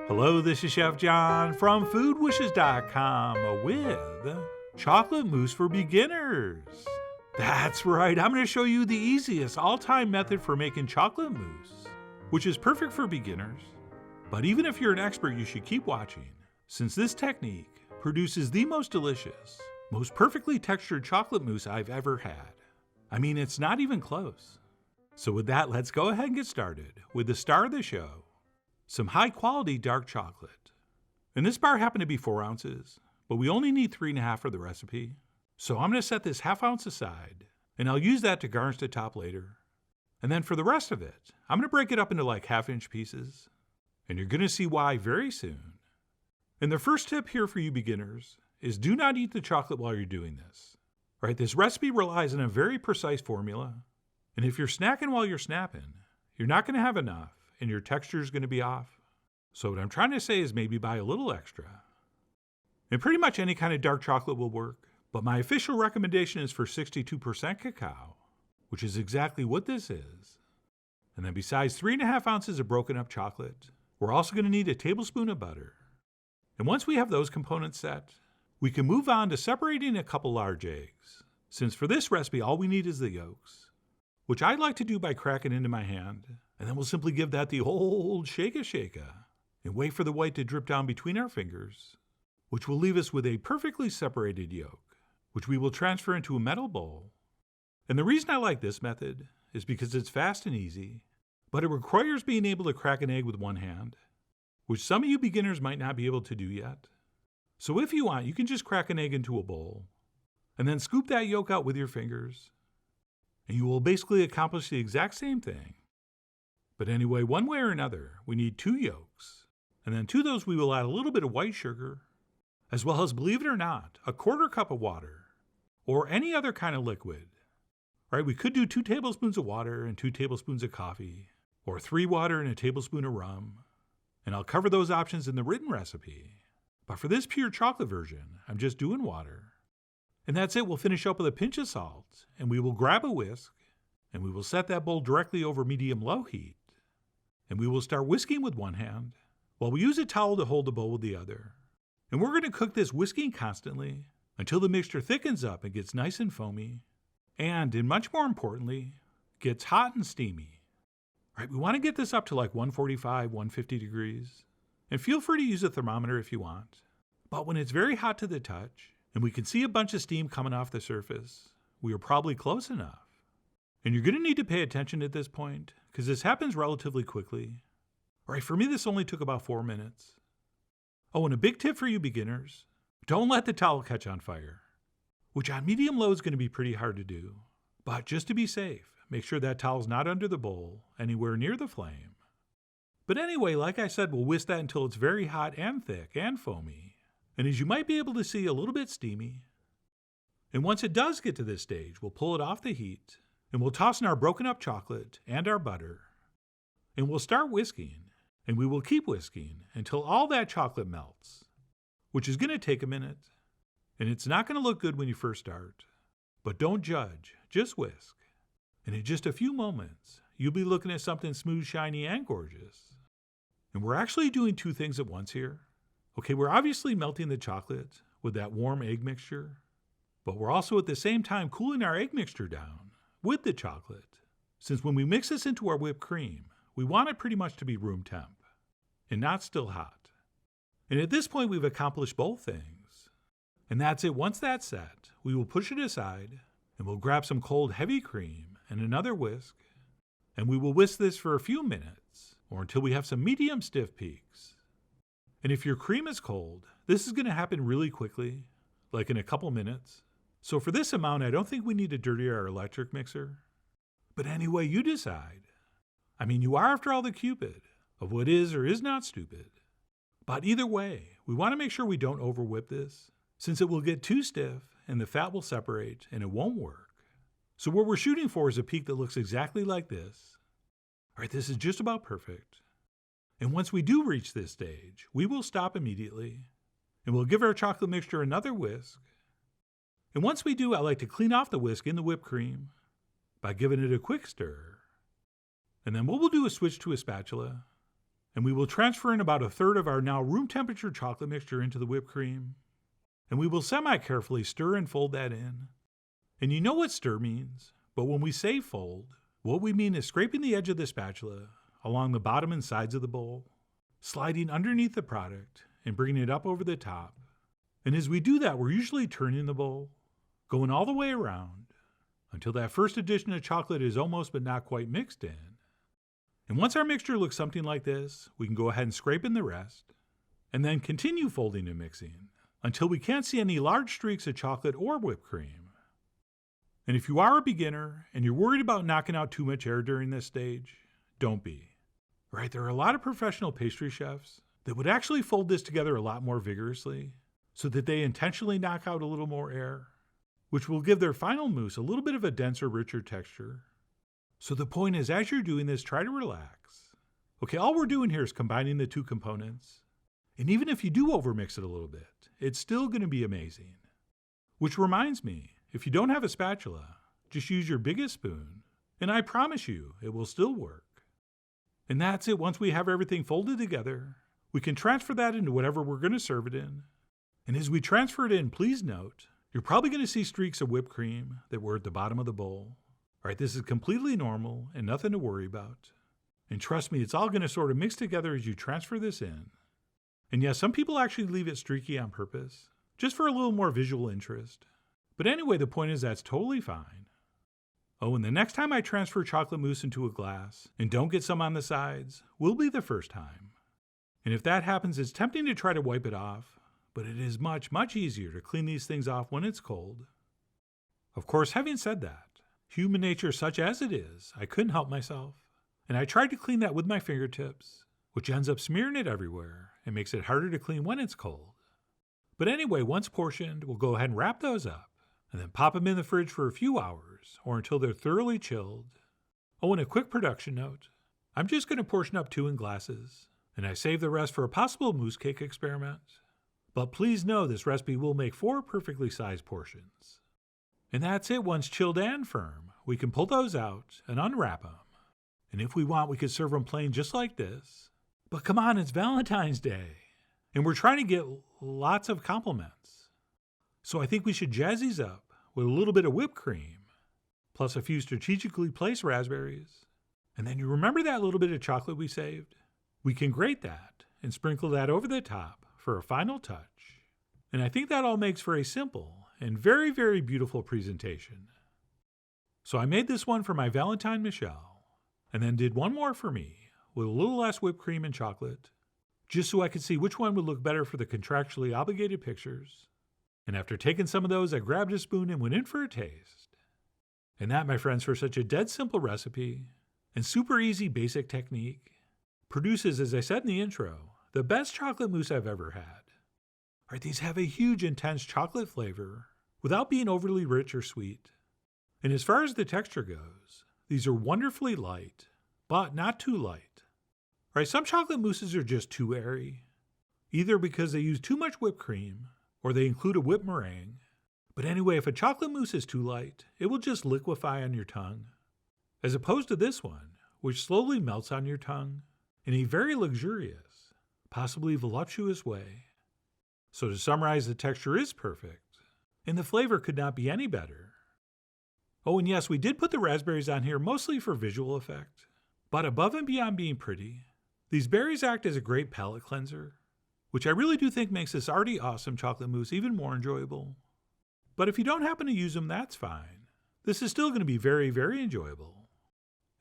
Hello, this is Chef John from foodwishes.com with chocolate mousse for beginners. That's right, I'm going to show you the easiest all-time method for making chocolate mousse, which is perfect for beginners. But even if you're an expert, you should keep watching, since this technique produces the most delicious, most perfectly textured chocolate mousse I've ever had. I mean, it's not even close. So with that, let's go ahead and get started with the star of the show. Some high-quality dark chocolate. And this bar happened to be 4 ounces, but we only need 3.5 for the recipe. So I'm going to set this ½ ounce aside, and I'll use that to garnish the top later. And then for the rest of it, I'm going to break it up into like ½ inch pieces. And you're going to see why very soon. And the first tip here for you beginners is do not eat the chocolate while you're doing this. Right? This recipe relies on a very precise formula. And if you're snacking while you're snapping, you're not going to have enough. And your texture is going to be off. So what I'm trying to say is maybe buy a little extra. And pretty much any kind of dark chocolate will work, but my official recommendation is for 62% cacao, which is exactly what this is. And then besides 3.5 ounces of broken up chocolate, we're also going to need a tablespoon of butter. And once we have those components set, we can move on to separating a couple large eggs, since for this recipe all we need is the yolks, which I like to do by cracking into my hand. And then we'll simply give that the old shake-a, and wait for the white to drip down between our fingers, which will leave us with a perfectly separated yolk, which we will transfer into a metal bowl. And the reason I like this method is because it's fast and easy, but it requires being able to crack an egg with one hand, which some of you beginners might not be able to do yet. So if you want, you can just crack an egg into a bowl, and then scoop that yolk out with your fingers, and you will basically accomplish the exact same thing. But anyway, one way or another, we need 2 yolks. And then to those we will add a little bit of white sugar, as well as, believe it or not, a 1/4 cup of water, or any other kind of liquid. Right? We could do 2 tablespoons of water and 2 tablespoons of coffee, or 3 water and a tablespoon of rum. And I'll cover those options in the written recipe. But for this pure chocolate version, I'm just doing water. And that's it. We'll finish up with a pinch of salt, and we will grab a whisk, and we will set that bowl directly over medium-low heat. And we will start whisking with one hand, while we use a towel to hold the bowl with the other. And we're going to cook this whisking constantly until the mixture thickens up and gets nice and foamy, and much more importantly, gets hot and steamy. Right, we want to get this up to like 145, 150 degrees. And feel free to use a thermometer if you want. But when it's very hot to the touch, and we can see a bunch of steam coming off the surface, we are probably close enough. And you're going to need to pay attention at this point, because this happens relatively quickly. All right, for me, this only took about 4 minutes. Oh, and a big tip for you beginners, don't let the towel catch on fire, which on medium-low is going to be pretty hard to do. But just to be safe, make sure that towel's not under the bowl, anywhere near the flame. But anyway, like I said, we'll whisk that until it's very hot and thick and foamy. And as you might be able to see, a little bit steamy. And once it does get to this stage, we'll pull it off the heat, and we'll toss in our broken up chocolate and our butter. And we'll start whisking, and we will keep whisking until all that chocolate melts, which is going to take a minute. And it's not going to look good when you first start. But don't judge, just whisk. And in just a few moments, you'll be looking at something smooth, shiny, and gorgeous. And we're actually doing 2 things at once here. Okay, we're obviously melting the chocolate with that warm egg mixture, but we're also at the same time cooling our egg mixture down with the chocolate, since when we mix this into our whipped cream, we want it pretty much to be room temp, and not still hot. And at this point, we've accomplished both things. And that's it. Once that's set, we will push it aside, and we'll grab some cold, heavy cream and another whisk, and we will whisk this for a few minutes, or until we have some medium stiff peaks. And if your cream is cold, this is going to happen really quickly, like in a couple minutes. So for this amount, I don't think we need to dirty our electric mixer. But anyway, you decide. I mean, you are, after all, the Cupid of what is or is not stupid. But either way, we want to make sure we don't over-whip this, since it will get too stiff and the fat will separate and it won't work. So what we're shooting for is a peak that looks exactly like this. All right, this is just about perfect. And once we do reach this stage, we will stop immediately, and we'll give our chocolate mixture another whisk. And once we do, I like to clean off the whisk in the whipped cream by giving it a quick stir. And then what we'll do is switch to a spatula, And we will transfer in about a third of our now room temperature chocolate mixture into the whipped cream. And we will semi-carefully stir and fold that in. And you know what stir means, but when we say fold, what we mean is scraping the edge of the spatula along the bottom and sides of the bowl, sliding underneath the product and bringing it up over the top. And as we do that, we're usually turning the bowl, going all the way around until that first addition of chocolate is almost but not quite mixed in. And once our mixture looks something like this, we can go ahead and scrape in the rest, and then continue folding and mixing until we can't see any large streaks of chocolate or whipped cream. And if you are a beginner and you're worried about knocking out too much air during this stage, don't be. Right, there are a lot of professional pastry chefs that would actually fold this together a lot more vigorously so that they intentionally knock out a little more air, which will give their final mousse a little bit of a denser, richer texture. So the point is, as you're doing this, try to relax. Okay, all we're doing here is combining the two components. And even if you do overmix it a little bit, it's still going to be amazing. Which reminds me, if you don't have a spatula, just use your biggest spoon, and I promise you, it will still work. And that's it. Once we have everything folded together, we can transfer that into whatever we're going to serve it in. And as we transfer it in, please note, you're probably going to see streaks of whipped cream that were at the bottom of the bowl. All right, this is completely normal and nothing to worry about. And trust me, it's all going to sort of mix together as you transfer this in. And yes, some people actually leave it streaky on purpose, just for a little more visual interest. But anyway, the point is that's totally fine. Oh, and the next time I transfer chocolate mousse into a glass and don't get some on the sides, will be the first time. And if that happens, it's tempting to try to wipe it off, but it is much, much easier to clean these things off when it's cold. Of course, having said that, human nature such as it is, I couldn't help myself, and I tried to clean that with my fingertips, which ends up smearing it everywhere and makes it harder to clean when it's cold. But anyway, once portioned, we'll go ahead and wrap those up, and then pop them in the fridge for a few hours, or until they're thoroughly chilled. Oh, and a quick production note. I'm just going to portion up 2 in glasses, and I save the rest for a possible mousse cake experiment. But please know this recipe will make 4 perfectly sized portions. And that's it. Once chilled and firm, we can pull those out and unwrap them. And if we want, we could serve them plain just like this. But come on, it's Valentine's Day, and we're trying to get lots of compliments. So I think we should jazz these up with a little bit of whipped cream, plus a few strategically placed raspberries. And then you remember that little bit of chocolate we saved? We can grate that and sprinkle that over the top for a final touch. And I think that all makes for a simple and very, very beautiful presentation. So I made this one for my Valentine Michelle, and then did one more for me with a little less whipped cream and chocolate, just so I could see which one would look better for the contractually obligated pictures. And after taking some of those, I grabbed a spoon and went in for a taste. And that, my friends, for such a dead simple recipe and super easy basic technique, produces, as I said in the intro, the best chocolate mousse I've ever had. All right, these have a huge, intense chocolate flavor without being overly rich or sweet. And as far as the texture goes, these are wonderfully light, but not too light. All right, some chocolate mousses are just too airy, either because they use too much whipped cream or they include a whipped meringue. But anyway, if a chocolate mousse is too light, it will just liquefy on your tongue. As opposed to this one, which slowly melts on your tongue in a very luxurious, possibly voluptuous way. So to summarize, the texture is perfect, and the flavor could not be any better. Oh, and yes, we did put the raspberries on here mostly for visual effect, but above and beyond being pretty, these berries act as a great palate cleanser, which I really do think makes this already awesome chocolate mousse even more enjoyable. But if you don't happen to use them, that's fine. This is still going to be very, very enjoyable.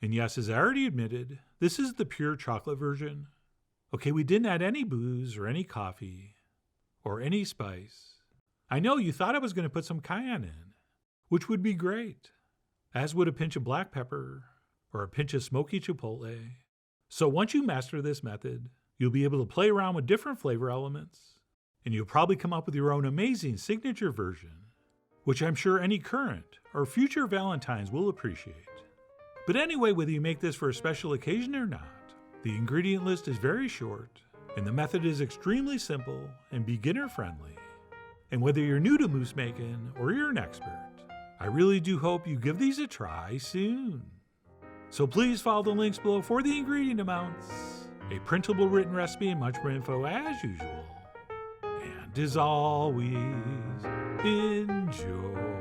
And yes, as I already admitted, this is the pure chocolate version. Okay, we didn't add any booze or any coffee or any spice. I know you thought I was going to put some cayenne in, which would be great, as would a pinch of black pepper or a pinch of smoky chipotle. So once you master this method, you'll be able to play around with different flavor elements, and you'll probably come up with your own amazing signature version, which I'm sure any current or future Valentines will appreciate. But anyway, whether you make this for a special occasion or not, the ingredient list is very short, and the method is extremely simple and beginner friendly. And whether you're new to mousse making or you're an expert, I really do hope you give these a try soon. So please follow the links below for the ingredient amounts, a printable written recipe, and much more info as usual. And as always, enjoy.